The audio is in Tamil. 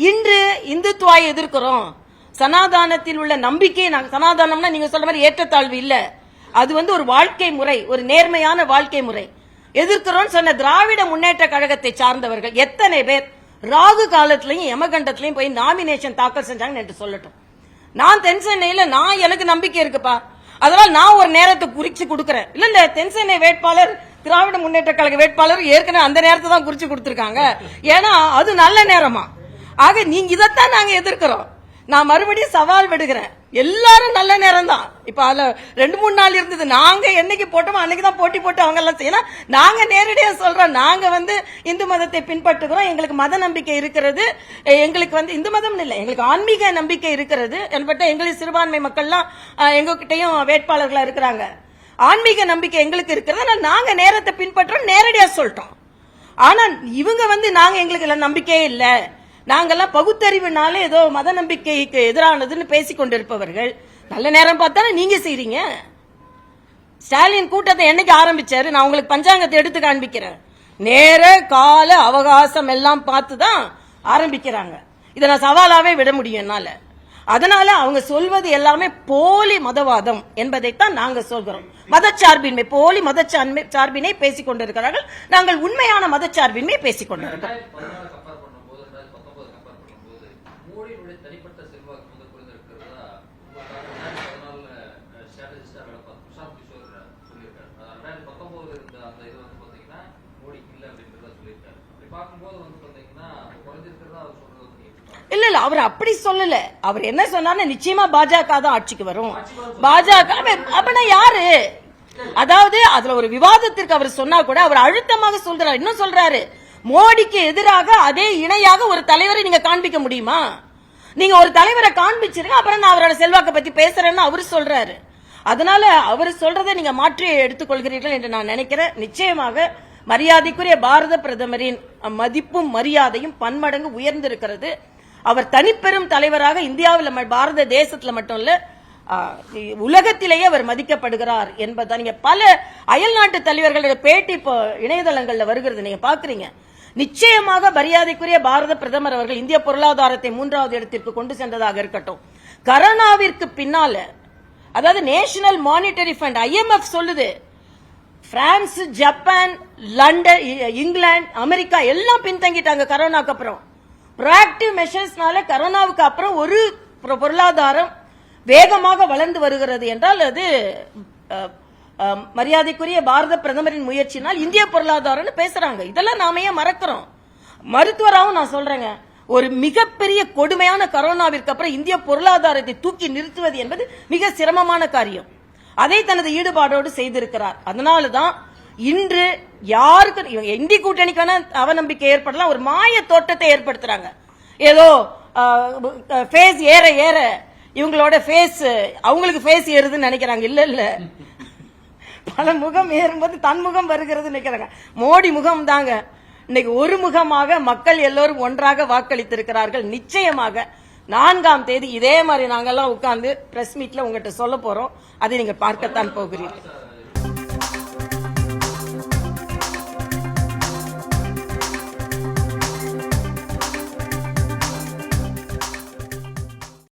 இன்று இந்துத்துவாயை எதிர்க்கிறோம், சனாதானத்தில் உள்ள நம்பிக்கை, சனாதானம்னா நீங்க சொல்ற மாதிரி ஏற்றத்தாழ்வு இல்ல, அது ஒரு வாழ்க்கை முறை, ஒரு நேர்மையான வாழ்க்கை முறை, எதிர்க்கிறோம் சொன்ன திராவிட முன்னேற்ற கழகத்தை சார்ந்தவர்கள் எத்தனை பேர் ராகு காலத்திலையும் யமகண்டத்திலையும் போய் நாமினேஷன் தாக்கல் செஞ்சாங்கன்னு என்று சொல்லட்டும். நான் தென் சென்னையில எனக்கு நம்பிக்கை இருக்குப்பா, அதனால நான் ஒரு நேரத்தை குறிச்சு கொடுக்கறேன். இல்ல தென் சென்னை வேட்பாளர் திராவிட முன்னேற்ற கழக வேட்பாளர் ஏற்கனவே அந்த நேரத்தை தான் குறிச்சு கொடுத்திருக்காங்க, ஏன்னா அது நல்ல நேரமா. ஆக நீங்க இதைத்தான் நாங்க எதிர்க்கிறோம். நான் மறுபடியும் சவால் விடுகிறேன், எல்லாரும் நல்ல நேரம் தான். இப்ப அதுல 2-3 நாள் இருந்தது, நாங்க என்னைக்கு போட்டோமோ அன்னைக்குதான் போட்டி போட்டு அவங்க எல்லாம் செய்யணும். நாங்க நேரடியா சொல்றோம், நாங்க இந்து மதத்தை பின்பற்றுகிறோம், எங்களுக்கு மத நம்பிக்கை இருக்கிறது, எங்களுக்கு இந்து மதம் இல்ல, எங்களுக்கு ஆன்மீக நம்பிக்கை இருக்கிறது என்பட்ட எங்களுக்கு சிறுபான்மை மக்கள்லாம் எங்ககிட்டயும் வேட்பாளர்களா இருக்கிறாங்க. ஆன்மீக நம்பிக்கை எங்களுக்கு இருக்கிறது, நாங்க நேரத்தை பின்பற்றோம், நேரடியா சொல்லிட்டோம். ஆனா இவங்க நாங்க எங்களுக்கு நம்பிக்கையே இல்ல, நாங்கெல்லாம் பகுத்தறிவுனால ஏதோ மத நம்பிக்கைக்கு எதிரானதுன்னு பேசிக் கொண்டிருப்பவர்கள் நல்ல நேரம் பார்த்தா நீங்க செய்றீங்க. ஸ்டாலின் கூட்டத்தை என்னைக்கு ஆரம்பிச்சாரு? நான் உங்களுக்கு பஞ்சாங்கத்தை எடுத்து காண்பிக்கிறேன். நேர கால அவகாசம் எல்லாம் பார்த்துதான் ஆரம்பிக்கிறாங்க. இதை நான் சவாலாவே விட முடியும் என்னால. அதனால அவங்க சொல்வது எல்லாமே போலி மதவாதம் என்பதைத்தான் நாங்க சொல்கிறோம். மதச்சார்பின்மை, போலி மதச்சார்பினை பேசிக் கொண்டிருக்கிறார்கள். நாங்கள் உண்மையான மதச்சார்பின்மை பேசிக் கொண்டிருக்கிறோம். இல்ல அவர் அப்படி சொல்லல. அவர் என்ன சொன்னாரு, நிச்சயமா பாஜக தான் ஆட்சிக்கு வரும். பாஜக அப்படின்னா யாரு? அதாவது அதுல ஒரு விவாதத்திற்கு அவர் சொன்னா கூட அவர் அழுத்தமாக சொல்றாரு. இன்னும் சொல்றாரு, மோடிக்கு எதிராக அதே இணையாக ஒரு தலைவரை நீங்க காண்பிக்க முடியுமா? நீங்க ஒரு தலைவரை காண்பிச்சிருங்க, அப்புறம் நான் அவரோட செல்வாக்கை பத்தி பேசுறேன்னு அவரு சொல்றாரு. அதனால அவர் சொல்றதை நீங்க மாற்றி எடுத்துக்கொள்கிறீர்கள் என்று நான் நினைக்கிறேன். நிச்சயமாக மரியாதைக்குரிய பாரத பிரதமரின் மதிப்பும் மரியாதையும் பன்மடங்கு உயர்ந்திருக்கிறது. அவர் தனிப்பெரும் தலைவராக இந்தியாவில் பாரத தேசத்துல மட்டும் இல்ல உலகத்திலேயே அவர் மதிக்கப்படுகிறார் என்பதை நீங்க பல அயல்நாட்டு தலைவர்களோட பேட்டி இப்போ இணையதளங்கள்ல வருகிறது, நீங்க பாக்குறீங்க. நிச்சயமாக மரியாதைக்குரிய பாரத பிரதமர் அவர்கள் இந்திய பொருளாதாரத்தை 3வது இடத்திற்கு கொண்டு சென்றதாக இருக்கட்டும். கரோனாவிற்கு பின்னால, அதாவது நேஷனல் மானிட்டரி ஃபண்ட் IMF சொல்லுது, France, Japan, London, England, America எல்லாம் பின்தங்கிட்டாங்க கரோனாக்கு அப்புறம். ப்ரோஆக்டிவ் மெஷர்ஸ்னால கரோனாவுக்கு அப்புறம் ஒரு பொருளாதாரம் வேகமாக வளர்ந்து வருகிறது என்றால் அது மரியாதைக்குரிய பாரத பிரதமரின் முயற்சினால் இந்திய பொருளாதாரம் பேசுறாங்க. இதெல்லாம் நாம ஏன் மறக்கிறோம்? மருத்துவராகவும் நான் சொல்றேங்க, ஒரு மிகப்பெரிய கொடுமையான கரோனாவிற்கு அப்புறம் இந்திய பொருளாதாரத்தை தூக்கி நிறுத்துவது என்பது மிக சிரமமான காரியம். அதை தனது ஈடுபாடோடு செய்திருக்கிறார். அதனாலதான் இன்று யாருக்கு இந்திய கூட்டணிக்கான அவநம்பிக்கை ஏற்படலாம், ஒரு மாய தோட்டத்தை ஏற்படுத்துறாங்க. ஏதோ ஃபேஸ் ஏற ஏற இவங்களோட ஃபேஸ் அவங்களுக்கு ஃபேஸ் ஏறுதுன்னு நினைக்கிறாங்க. இல்ல இல்ல, பல முகம் ஏறும்போது தன்முகம் வருகிறது நினைக்கிறாங்க. மோடி முகம் தாங்க இன்னைக்கு ஒரு முகமாக மக்கள் எல்லோரும் ஒன்றாக வாக்களித்திருக்கிறார்கள். நிச்சயமாக 4ஆம் தேதி இதே மாதிரி நாங்கெல்லாம் உட்கார்ந்து பிரஸ் மீட்ல உங்ககிட்ட சொல்ல போறோம். அதை நீங்க பார்க்கத்தான் போகிறீர்கள்.